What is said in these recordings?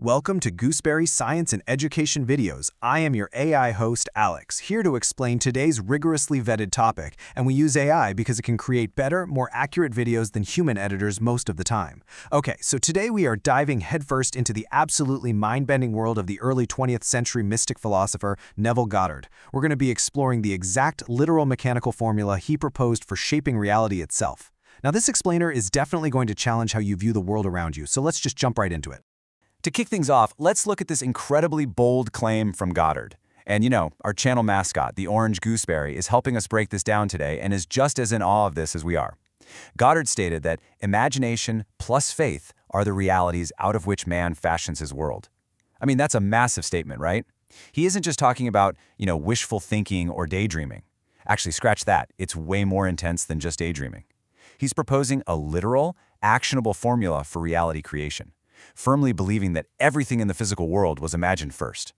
Welcome to Gooseberry Science and Education Videos. I am your AI host, Alex, here to explain today's rigorously vetted topic, and we use AI because it can create better, more accurate videos than human editors most of the time. Okay, so today we are diving headfirst into the absolutely mind-bending world of the early 20th century mystic philosopher Neville Goddard. We're going to be exploring the exact literal mechanical formula he proposed for shaping reality itself. Now, this explainer is definitely going to challenge how you view the world around you, so let's just jump right into it. To kick things off, let's look at this incredibly bold claim from Goddard. And you know, our channel mascot, the orange gooseberry, is helping us break this down today and is just as in awe of this as we are. Goddard stated that imagination plus faith are the realities out of which man fashions his world. I mean, that's a massive statement, right? He isn't just talking about, wishful thinking or daydreaming. Actually, scratch that. It's way more intense than just daydreaming. He's proposing a literal, actionable formula for reality creation, firmly believing that everything in the physical world was imagined first.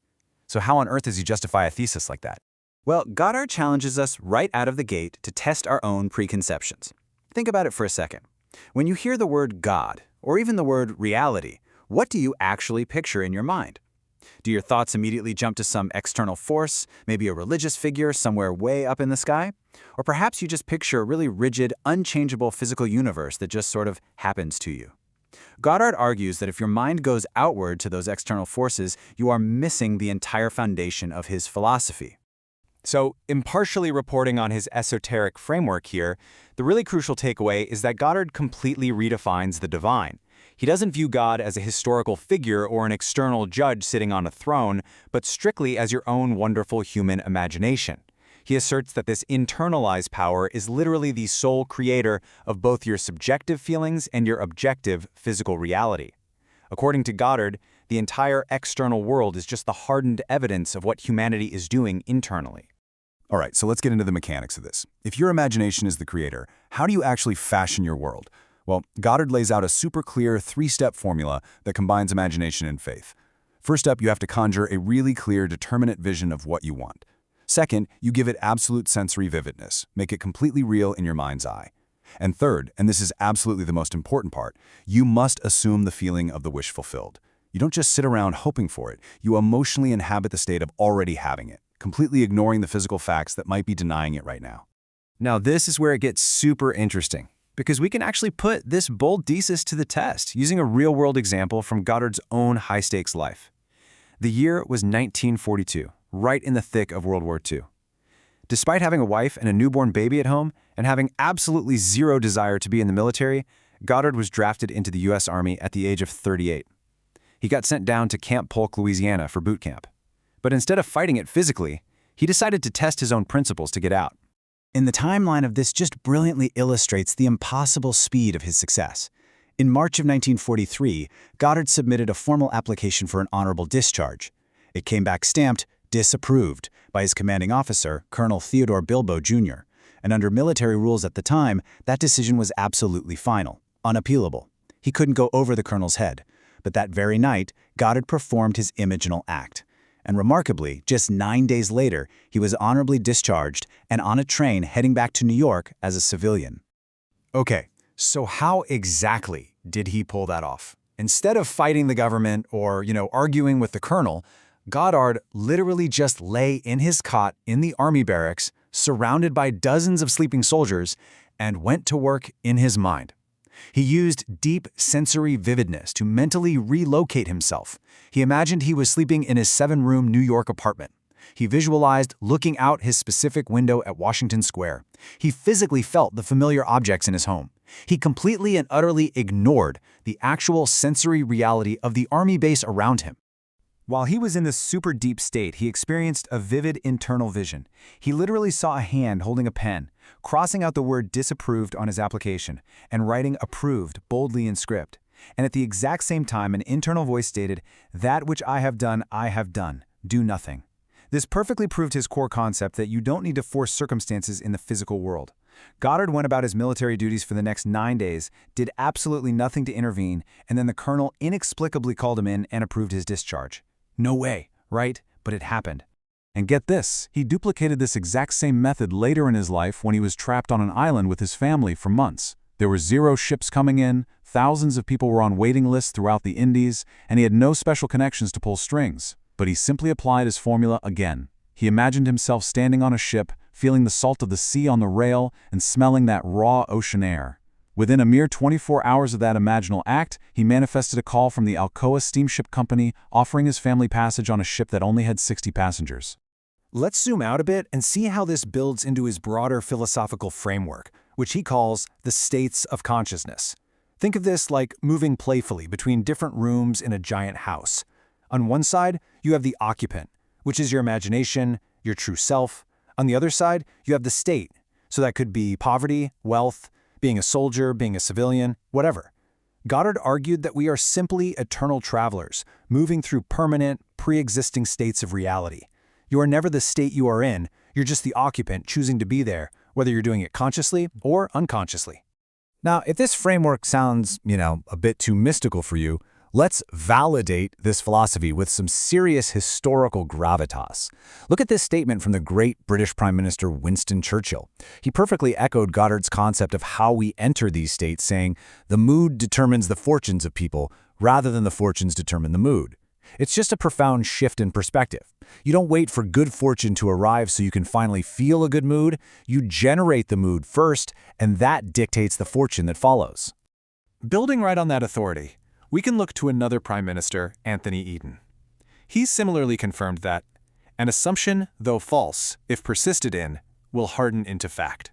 So how on earth does he justify a thesis like that? Well, Goddard challenges us right out of the gate to test our own preconceptions. Think about it for a second. When you hear the word God, or even the word reality, what do you actually picture in your mind? Do your thoughts immediately jump to some external force, maybe a religious figure somewhere way up in the sky? Or perhaps you just picture a really rigid, unchangeable physical universe that just sort of happens to you. Goddard argues that if your mind goes outward to those external forces, you are missing the entire foundation of his philosophy. So, impartially reporting on his esoteric framework here, the really crucial takeaway is that Goddard completely redefines the divine. He doesn't view God as a historical figure or an external judge sitting on a throne, but strictly as your own wonderful human imagination. He asserts that this internalized power is literally the sole creator of both your subjective feelings and your objective physical reality. According to Goddard, the entire external world is just the hardened evidence of what humanity is doing internally. All right, so let's get into the mechanics of this. If your imagination is the creator, how do you actually fashion your world? Well, Goddard lays out a super clear three-step formula that combines imagination and faith. First up, you have to conjure a really clear, determinate vision of what you want. Second, you give it absolute sensory vividness, make it completely real in your mind's eye. And third, and this is absolutely the most important part, you must assume the feeling of the wish fulfilled. You don't just sit around hoping for it, you emotionally inhabit the state of already having it, completely ignoring the physical facts that might be denying it right now. Now, this is where it gets super interesting, because we can actually put this bold thesis to the test using a real-world example from Goddard's own high-stakes life. The year was 1942. Right in the thick of World War II. Despite having a wife and a newborn baby at home and having absolutely zero desire to be in the military, Goddard was drafted into the U.S. Army at the age of 38. He got sent down to Camp Polk, Louisiana for boot camp. But instead of fighting it physically, he decided to test his own principles to get out. And the timeline of this just brilliantly illustrates the impossible speed of his success. In March of 1943, Goddard submitted a formal application for an honorable discharge. It came back stamped, disapproved by his commanding officer, Colonel Theodore Bilbo, Jr., and under military rules at the time, that decision was absolutely final, unappealable. He couldn't go over the colonel's head, but that very night, Goddard performed his imaginal act. And remarkably, just 9 days later, he was honorably discharged and on a train heading back to New York as a civilian. Okay, so how exactly did he pull that off? Instead of fighting the government or, arguing with the colonel, Goddard literally just lay in his cot in the army barracks, surrounded by dozens of sleeping soldiers, and went to work in his mind. He used deep sensory vividness to mentally relocate himself. He imagined he was sleeping in his 7-room New York apartment. He visualized looking out his specific window at Washington Square. He physically felt the familiar objects in his home. He completely and utterly ignored the actual sensory reality of the army base around him. While he was in this super deep state, he experienced a vivid internal vision. He literally saw a hand holding a pen, crossing out the word disapproved on his application, and writing approved boldly in script. And at the exact same time, an internal voice stated, "That which I have done, do nothing." This perfectly proved his core concept that you don't need to force circumstances in the physical world. Goddard went about his military duties for the next 9 days, did absolutely nothing to intervene, and then the colonel inexplicably called him in and approved his discharge. No way, right? But it happened. And get this, he duplicated this exact same method later in his life when he was trapped on an island with his family for months. There were 0 ships coming in, thousands of people were on waiting lists throughout the Indies, and he had no special connections to pull strings. But he simply applied his formula again. He imagined himself standing on a ship, feeling the salt of the sea on the rail, and smelling that raw ocean air. Within a mere 24 hours of that imaginal act, he manifested a call from the Alcoa Steamship Company offering his family passage on a ship that only had 60 passengers. Let's zoom out a bit and see how this builds into his broader philosophical framework, which he calls the states of consciousness. Think of this like moving playfully between different rooms in a giant house. On one side, you have the occupant, which is your imagination, your true self. On the other side, you have the state, so that could be poverty, wealth, being a soldier, being a civilian, whatever. Goddard argued that we are simply eternal travelers, moving through permanent, pre-existing states of reality. You are never the state you are in, you're just the occupant choosing to be there, whether you're doing it consciously or unconsciously. Now, if this framework sounds, a bit too mystical for you, let's validate this philosophy with some serious historical gravitas. Look at this statement from the great British Prime Minister Winston Churchill. He perfectly echoed Goddard's concept of how we enter these states, saying, "The mood determines the fortunes of people, rather than the fortunes determine the mood." It's just a profound shift in perspective. You don't wait for good fortune to arrive so you can finally feel a good mood. You generate the mood first, and that dictates the fortune that follows. Building right on that authority, we can look to another Prime Minister, Anthony Eden. He similarly confirmed that an assumption, though false, if persisted in, will harden into fact.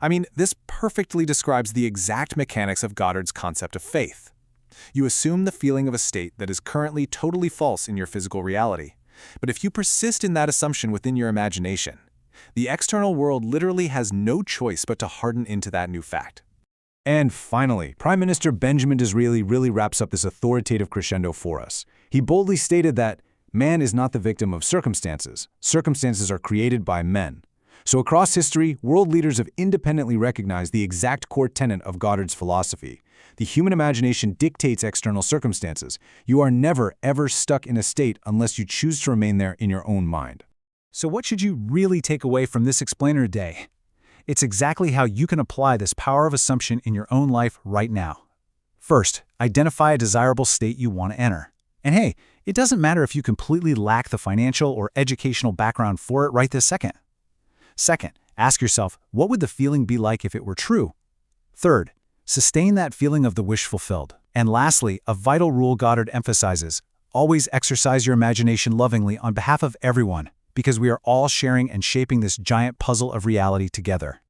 I mean, this perfectly describes the exact mechanics of Goddard's concept of faith. You assume the feeling of a state that is currently totally false in your physical reality. But if you persist in that assumption within your imagination, the external world literally has no choice but to harden into that new fact. And finally, Prime Minister Benjamin Disraeli really wraps up this authoritative crescendo for us. He boldly stated that man is not the victim of circumstances. Circumstances are created by men. So across history, world leaders have independently recognized the exact core tenet of Goddard's philosophy. The human imagination dictates external circumstances. You are never, ever stuck in a state unless you choose to remain there in your own mind. So what should you really take away from this explainer day? It's exactly how you can apply this power of assumption in your own life right now. First, identify a desirable state you want to enter. And hey, it doesn't matter if you completely lack the financial or educational background for it right this second. Second, ask yourself, what would the feeling be like if it were true? Third, sustain that feeling of the wish fulfilled. And lastly, a vital rule Goddard emphasizes, always exercise your imagination lovingly on behalf of everyone, because we are all sharing and shaping this giant puzzle of reality together.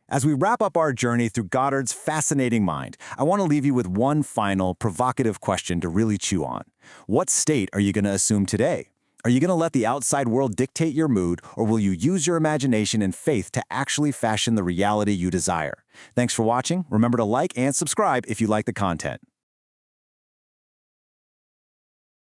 As we wrap up our journey through Goddard's fascinating mind, I want to leave you with one final, provocative question to really chew on. What state are you going to assume today? Are you going to let the outside world dictate your mood, or will you use your imagination and faith to actually fashion the reality you desire? Thanks for watching. Remember to like and subscribe if you like the content.